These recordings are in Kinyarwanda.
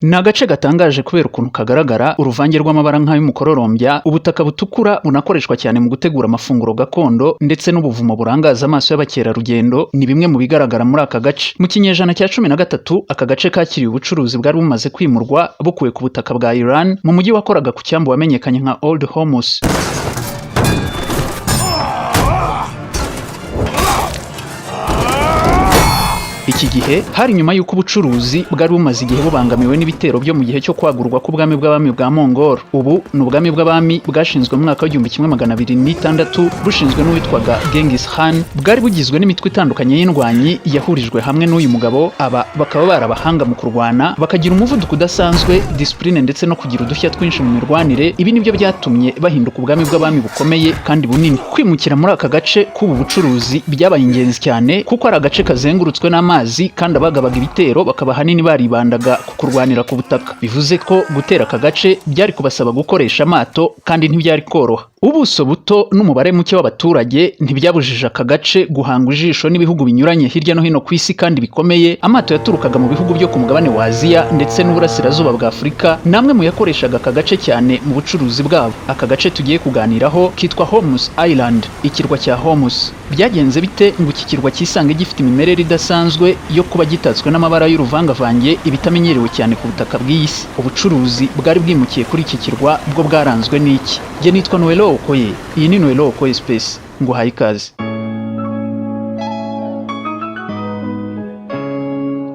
Ni agace gatangaje kubera ukuntu kagaragara uruvange rw'amabara nk'ay'umukororombya, ubutaka butukura bunakoreshwa cyane mu gutegura amafunguro gakondo ndetse n'ubuvumo burangaza amaso y'abakerarugendo ni bimwe mu bigaragara muri aka gace. Mu kinyejana cya 13 aka gace kakiriye ubucuruzi bwari bumaze kwimurwa bukuwe ku butaka bwa Iran mu mujyi wakoraga ku cyambu wamenyekanye nka Old Hormuz. Iki gihe hari nyuma y'uko ubucuruzi bwari bumaze igihe bubangamiwe n'ibitero byo mu gihe cyo kwagurwa k'ubwami bw'abami bwa Mongol. Ubu ni ubwami bw'abami bwashinzwe mu mwaka w'1226 bushinzwe n'uwitwaga Genghis Khan, bwari bugizwe n'imitwe itandukanye y'indwanyi yahurijwe hamwe n'uyu mugabo. Aba bakaba barabahanga mu kurwana, bakagira umuvuduko udasanzwe, discipline ndetse no kugira udushya twinshi mu mirwanire. Ibi nibyo byatumye bahinduka ubwami bw'abami bukomeye kandi bunini. Kwimukira muri aka gace k'ubu bucuruzi byabaye ingenzi cyane kuko ari agace kazengurutswe n'amazi kandi abagabaga ibitero bakaba hanini baribandaga ku kurwanira ku butaka. Bivuze ko gutera aka gace byari kubasaba gukoresha amato kandi ntibyari koroha. Ubuso buto n'umubare muke w'abaturage ntibyabujije aka gace guhanga ijisho n'ibihugu binyuranye hirya no hino ku isi kandi bikomeye. Amato yaturukaga mu bihugu byo ku mugabane wa Aziya ndetse n'uburasirazuba bwa Afurika namwe mu yakoreshaga aka gace cyane mu bucuruzi bwabo. Aka gace tugiye kuganiraho kitwa Hormuz Island, ikirwa cya Hormuz. Byagenze bite ngo iki kirwa cyisange gifite imimerere idasanzwe yo kuba gitatswe n'amabara y'uruvangavange ibitamenyerewe cyane ku butaka bw'isi? Ubucuruzi bwari bwimukiye kuri iki kirwa bwo bwaranzwe n'iki? Je nitwa Nuello Okoye, iyi ni Nuello Okoye Space, ngo hayi ikaze.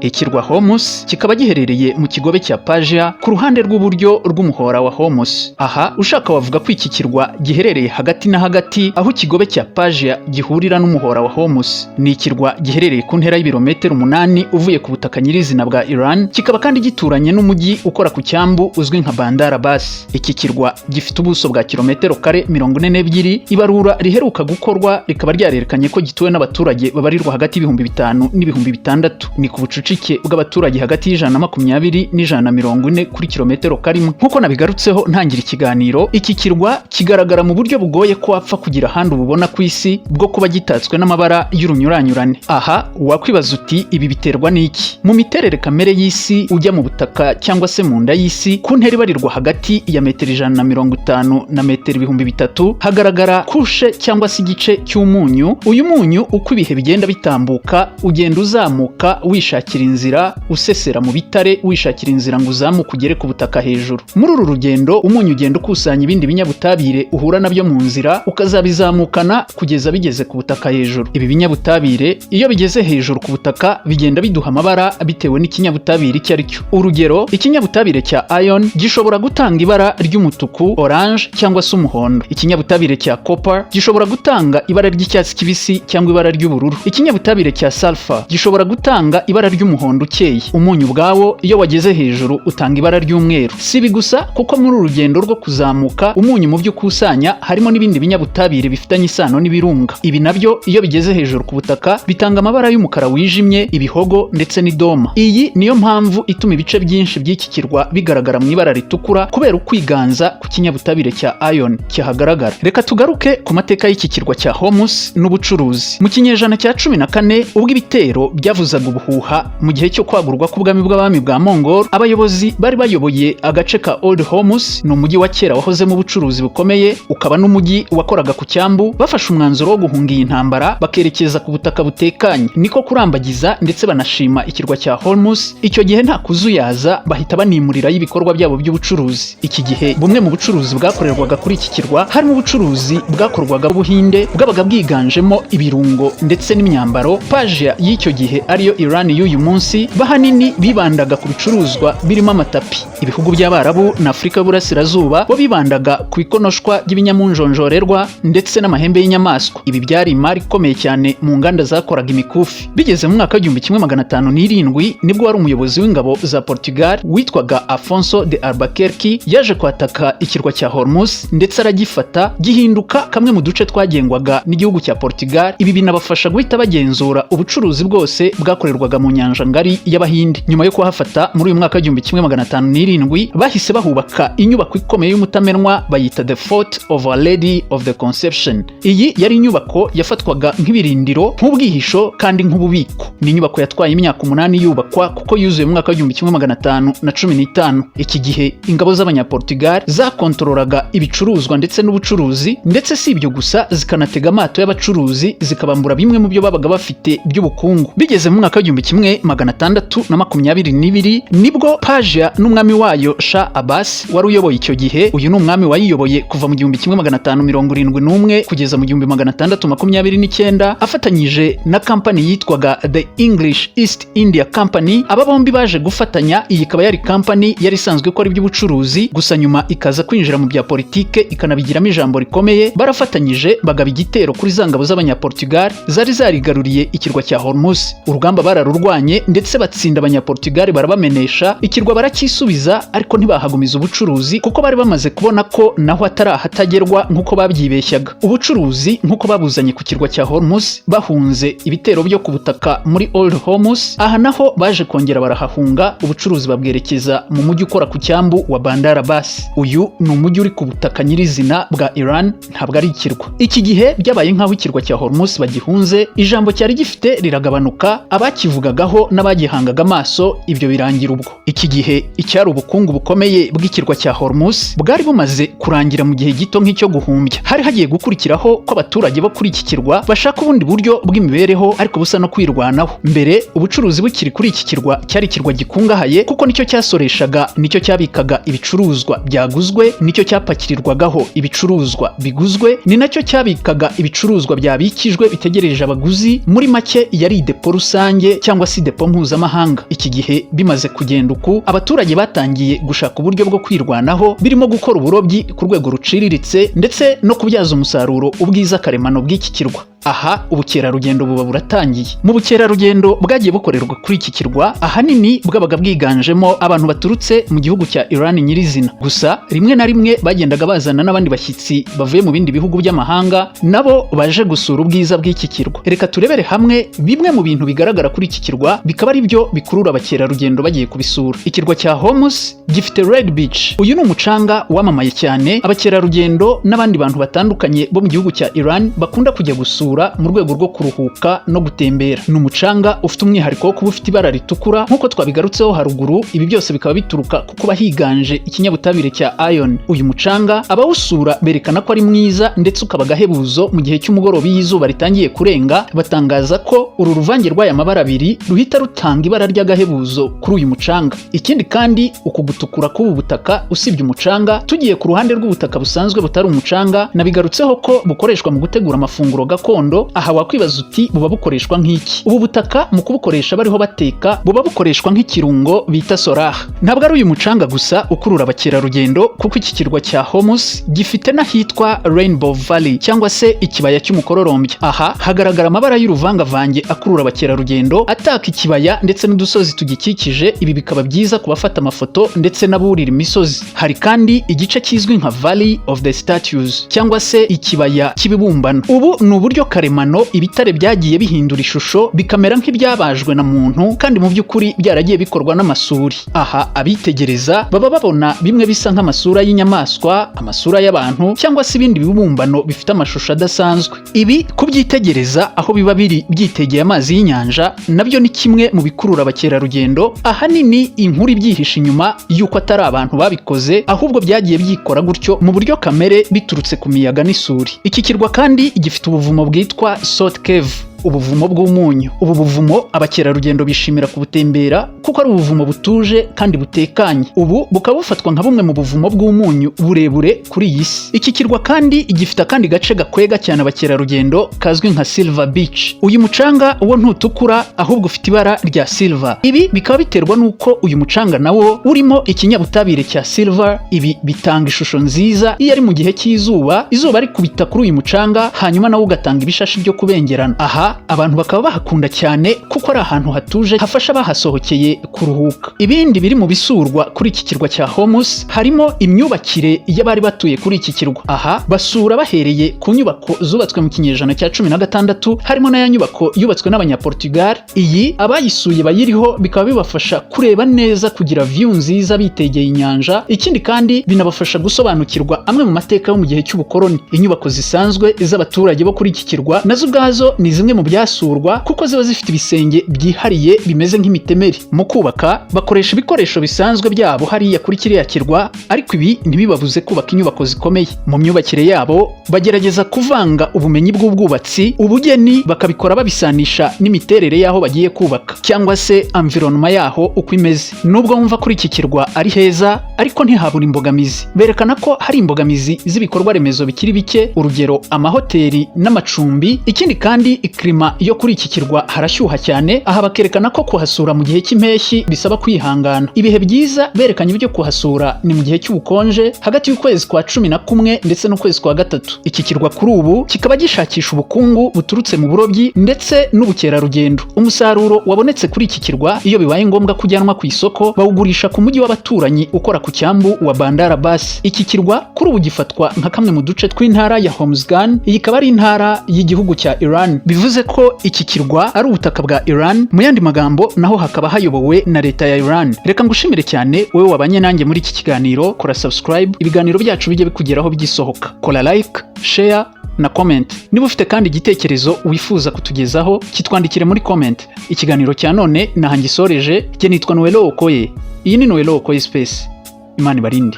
Ikirwa Hormuz kikaba giherereye mu kigobe cya Persia ku ruhande rw'uburyo rw'umuhora wa Hormuz. Aha ushaka wavuga ko iki kirwa giherereye hagati na hagati aho ikigobe cya Persia gihurira n'umuhora wa Hormuz. Ni ikirwa giherereye ku ntera y'ibirometero 8 uvuye ku butaka nyirizina bwa Iran, kikaba kandi gituranye n'umujyi ukora ku cyambu uzwi nka Bandar Abbas. Iki kirwa gifite ubuso bwa kilometero kare 42. Ibarura riheruka gukorwa rikaba ryarerekanye ko gituwe n'abaturage babarirwa hagati y'ibihumbi 5 n'ibihumbi 6. Ni ku bucucike bw'abaturage hagati y'120 n'140 kuri kilometero karimwe. Nkuko nabigarutseho ntangira ikiganiro, iki kirwa kigaragara mu buryo bugoye ko wapfa kugira ahandi ububona ku isi bwo kuba gitatswe n'amabara y'urunyuranyurane. Aha wakwibaza uti ibi biterwa n'iki? Mu miterere kamere y'isi ujya mu butaka cyangwa se mu nda y'isi ku ntera ibarirwa hagati ya metero 150 na metero 3000 hagaragara kushe cyangwa se igice cy'umunyu. Uyu munyu uko ibihe bigenda bitambuka ugenda uzamuka wishakira inzira, usesera mu bitare wishakira inzira ngo uzamuke ugere ku butaka hejuru. Muri uru rugendo umunyu ugenda ukusanya ibindi binyabutabire uhura nabyo mu nzira ukazabizamukana kugeza bigeze ku butaka hejuru. Ibi binyabutabire iyo bigeze hejuru ku butaka bigenda biduha amabara bitewe n'ikinyabutabire icyo ari cyo. Urugero, ikinyabutabire cya iron gishobora gutanga ibara ry'umutuku, orange cyangwa se umuhondo. Ikinyabutabire cya copper gishobora gutanga ibara ry'icyatsi kibisi cyangwa ibara ry'ubururu. Ikinyabutabire cya sulfur gishobora gutanga ibara ry'umuhondo ukeye. Umunyu bwawo iyo wageze hejuru utanga ibara ry'umweru. Sibi gusa kuko muri urugendo rwo kuzamuka umunyu mu byo ukusanya harimo n'ibindi binyabutabire bifitanye isano n'ibirunga. Ibi nabyo iyo bigeze hejuru ku butaka bitanga amabara y'umukara wijimye, ibihogo ndetse n'idoma. Iyi niyo mpamvu ituma ibice byinshi by'iki kirwa bigaragara mu ibara ritukura kubera ukwiganza ku kinyabutabire cya iron kihagaragara. Reka tugaruke ku mateka y'iki kirwa cya Hormuz n'ubucuruzi. Mu kinyejana cya 14 ubwo ibitero byavuzaga ubuhuha mu gihe cyo kwagurwa k'ubwami bw'abami bwa Mongol, abayobozi bari bayoboye agace ka Old Hormuz. Ni umujyi wa kera wahoze mu bucuruzi bukomeye, ukaba n'umujyi wakoraga ku cyambu. Bafashe umwanzuro wo guhunga iyi ntambara bakerekeza ku butaka butekanye, niko kurambagiza ndetse banashima ikirwa cya Hormuz. Icyo gihe nta kuzuyaza bahita banimurira y'ibikorwa byabo by'ubucuruzi. Iki gihe bumwe mu bucuruzi bwakorerwaga kuri iki kirwa harimo ubucuruzi bwakorwaga mu Buhinde, bwabaga bwiganjemo ibirungo ndetse n'imyambaro. Persia y'icyo gihe ariyo Iran y'uyu munsi bahanini bibandaga ku bicuruzwa birimo amatapi. Ibihugu by'Abarabu na Afurika y'Uburasirazuba bo bibandaga ku ikonoshwa ry'ibinyamunjonjorerwa ndetse n'amahembe y'inyamaswa. Ibi byari imari ikomeye cyane mu nganda zakoraga imikufi. Bigeze mu mwaka w'1507 nibwo wari umuyobozi w'ingabo za Portugal witwaga Afonso de Albuquerque yaje kwataka ikirwa cya Hormuz ndetse aragifata gihinduka kamwe mu duce twagengwaga n'igihugu cya Portugal. Ibi binabafasha guhita bagenzura ubucuruzi bwose bwakorerwaga mu nyanja nyanja ngari y'Abahinde. Nyuma yo kuhafata muri uyu mwaka w'igihumbi kimwe magana atanu n'irindwi bahise bahubaka inyubako ikomeye y'umutamenwa bayita the Fort of Our Lady of the Conception. Iyi yari inyubako yafatwaga nk'ibirindiro, nk'ubwihisho kandi nk'ububiko. Ni inyubako yatwaye imyaka 8 yubakwa kuko yuzuye mu mwaka w'igihumbi kimwe magana atanu na 15. Iki gihe ingabo z'Abanyaportugal zakontorolaga ibicuruzwa ndetse n'ubucuruzi, ndetse si ibyo gusa zikanatega amato y'abacuruzi zikabambura bimwe mu byo babaga bafite by'ubukungu. Bigeze mu mwaka w'igihumbi kimwe magana atandatu na 22 nibwo Persia n'umwami wayo Shah Abbas wari uyoboye icyo gihe. Uyu ni umwami wayiyoboye kuva mu gihumbi kimwe magana atanu 71 kugeza mu gihumbi magana atandatu 29 afatanyije na kampani yitwaga The English East India Company. Aba bombi baje gufatanya. Iyi ikaba yari kampani yari isanzwe ikora iby'ubucuruzi gusa nyuma ikaza kwinjira mu bya politike ikanabigiramo ijambo rikomeye. Barafatanyije bagaba igitero kuri za ngabo z'Abanyaportugal zari zarigaruriye ikirwa cya Hormuz. Urugamba bararurwanye ndetse batsinda Abanyaportugal barabamenesha. Ikirwa baracyisubiza ariko ntibahagumiza ubucuruzi kuko bari bamaze kubona ko naho atarahatagerwa nk'uko babyibeshyaga. Ubucuruzi nk'uko babuzanye ku kirwa cya Hormuz bahunze ibitero byo ku butaka muri Old Hormuz. Aha naho baje kongera barahahunga, ubucuruzi babwerekeza mu mujyi ukora ku cyambu wa Bandar Abbas. Uyu ni umujyi uri ku butaka nyirizina bwa Iran, ntabwo ari ikirwa. Iki gihe byabaye nk'aho ikirwa cya Hormuz bagihunze, ijambo cyari gifite riragabanuka, abakivugagaho n'abagihangaga amaso ibyo birangira ubwo. Iki gihe icyari ubukungu bukomeye bw'ikirwa cya Hormuz bwari bumaze kurangira mu gihe gito nk'icyo guhumbya. Hari hagiye gukurikiraho ko abaturage bo kuri iki kirwa bashaka ubundi buryo bw'imibereho ariko busa no kwirwanaho. Mbere ubucuruzi bukiri kuri iki kirwa cyari ikirwa gikungahaye kuko nicyo cyasoreshaga, nicyo cyabikaga ibicuruzwa byaguzwe, nicyo cyapakirirwagaho ibicuruzwa biguzwe, ni nacyo cyabikaga ibicuruzwa byabikijwe bitegereje abaguzi. Muri make yari depo rusange cyangwa se depo mpuzamahanga. Iki gihe bimaze kugenda uku, abaturage batangiye gushaka uburyo bwo kwirwanaho, birimo gukora uburobyi ku rwego ruciriritse ndetse no kubyaza umusaruro ubwiza karemano bw'iki kirwa. Aha ubukerarugendo buba buratangiye. Mu bukerarugendo bwagiye bukorerwa kuri iki kirwa ahanini bwabaga bwiganjemo abantu baturutse mu gihugu cya Iran nyirizina. Gusa rimwe na rimwe bagendaga bazana n'abandi bashyitsi bavuye mu bindi bihugu by'amahanga nabo baje gusura ubwiza bw'iki kirwa. Reka turebere hamwe bimwe mu bintu bigaragara kuri iki kirwa bikaba ari byo bikurura abakerarugendo bagiye kubisura. Ikirwa cya Hormuz gifite Red Beach. Uyu ni umucanga wamamaye cyane, abakerarugendo n'abandi bantu batandukanye bo mu gihugu cya Iran bakunda kujya gusura mu rwego rwo kuruhuka no gutembera. Ni umucanga ufite umwihariko wo kuba ufite ibara ritukura nk'uko twabigarutseho haruguru. Ibi byose bikaba bituruka kuko bahiganje ikinyabutabire cya iron. Uyu mucanga abawusura berekana ko ari mwiza ndetse ukaba gahebuzo mu gihe cy'umugoroba y'izuba ritangiye kurenga. Batangaza ko uru ruvange rw'aya mabara abiri ruhita rutanga ibara ry'agahebuzo kuri uyu mucanga. Ikindi kandi uku gutukura k'ubu butaka usibye umucanga, tugiye ku ruhande rw'ubutaka busanzwe butari umucanga, nabigarutseho ko bukoreshwa mu gutegura amafunguro gakondo. Aha wakwibaza uti buba bukoreshwa nk'iki? Ubu butaka mu kubukoresha bariho bateka buba bukoreshwa nk'ikirungo bita solah. Ntabwo ari uyu mucanga gusa ukurura abakerarugendo kuko iki kirwa cya Hormuz gifite n'ahitwa Rainbow Valley cyangwa se ikibaya cy'umukororombya. Aha hagaragara amabara y'uruvangavange akurura abakerarugendo ataka ikibaya ndetse n'udusozi tugikikije. Ibi bikaba byiza ku bafata amafoto ndetse n'aburira imisozi. Hari kandi igice kizwi nka Valley of the Statues cyangwa se ikibaya cy'ibibumbano. Ubu ni uburyo karemano ibitare byagiye bihindura ishusho bikamera nk'ibyabajwe na muntu kandi mu by'ukuri byaragiye bikorwa n'amasuri. Aha abitegereza baba babona bimwe bisa nk'amasura y'inyamaswa, amasura y'abantu cyangwa se ibindi bibumbano bifite amashusho adasanzwe. Ibi kubyitegereza aho biba biri byitegeye amazi y'inyanja nabyo ni kimwe mu bikurura abakerarugendo. Ahanini inkuru ibyihishe inyuma y'uko atari abantu babikoze ahubwo byagiye byikora gutyo mu buryo kamere biturutse ku miyaga n'isuri. Iki kirwa kandi gifite ubuvumo bwitwa Salt Cave, ubuvumo bw'umunyu. Ubu buvumo abakerarugendo bishimira kubutembera kuko ari ubuvumo butuje kandi butekanye. Ubu bukaba bufatwa nka bumwe mu buvumo bw'umunyu burebure kuri iyi si. Iki kirwa kandi gifite akandi gace gakwega cyane abakerarugendo kazwi nka Silver Beach. Uyu mucanga uwo ntutukura ahubwo ufite ibara rya silver. Ibi bikaba biterwa nuko uyu mucanga nawo urimo ikinyabutabire cya silver. Ibi bitanga ishusho nziza iyo ari mu gihe cy'izuba, izuba rikubita kuri uyu mucanga hanyuma nawo ugatanga ibishashi byo kubengerana. Aha aha abantu bakaba bahakunda cyane kuko ari ahantu hatuje hafasha abahasohokeye kuruhuka. Ibindi biri mu bisurwa kuri iki kirwa cya Hormuz harimo imyubakire y'abari batuye kuri iki kirwa. Aha basura bahereye ku nyubako zubatswe mu kinyejana cya 16 harimo na ya nyubako yubatswe n'Abanyaportugal. Iyi abayisuye bayiriho bikaba bibafasha kureba neza, kugira view nziza bitegeye inyanja. Ikindi kandi binabafasha gusobanukirwa amwe mu mateka yo mu gihe cy'ubukoroni. Inyubako zisanzwe z'abaturage bo kuri iki kirwa nazo ubwazo ni zimwe mu byasurwa kuko ziba zifite ibisenge byihariye bimeze nk'imitemeri. Mu kubaka bakoresha ibikoresho bisanzwe byabo hariya kuri kiriya kirwa, ariko ibi ntibibabuze kubaka inyubako zikomeye. Mu myubakire yabo bagerageza kuvanga ubumenyi bw'ubwubatsi, ubugeni, bakabikora babisanisha n'imiterere y'aho bagiye kubaka cyangwa se environnement yaho uko imeze. Nubwo wumva kuri iki kirwa ari heza, ariko ntihabura imbogamizi. Berekana ko hari imbogamizi z'ibikorwa remezo bikiri bike, urugero amahoteli n'amacumbi. Ikindi kandi iklima yo kuri iki kirwa harashyuha cyane. Aha bakerekana ko kuhasura mu gihe cy'impeshyi bisaba kwihangana. Ibihe byiza berekanye ibyo kuhasura ni mu gihe cy'ubukonje hagati y'ukwezi kwa 11 ndetse n'ukwezi kwa 3. Iki kirwa kuri ubu kikaba gishakisha ubukungu buturutse mu burobyi ndetse n'ubukerarugendo. Umusaruro wabonetse kuri iki kirwa iyo bibaye ngombwa kujyanwa ku isoko bawugurisha ku mujyi w'abaturanyi ukora ku cyambu wa Bandar Abbas. Iki kirwa kuri ubu gifatwa nka kamwe mu duce tw'intara ya Hormuz. Iyi ikaba ari intara y'igihugu cya Iran, bivuze ko iki kirwa ari ubutaka bwa Iran. Mu yandi magambo naho hakaba hayobowe na leta ya Iran. Reka ngushimire cyane wowe wabanye nanjye muri iki kiganiro. Kora subscribe, ibiganiro byacu bijye bikugeraho bigisohoka. Kora like, share na comment. Niba ufite kandi igitekerezo wifuza kutugezaho, kitwandikire muri comment. Ikiganiro cya none nahangisoreje, nitwa Nuello Okoye. Iyi ni Nuello Okoye Space. Imana ibarinde.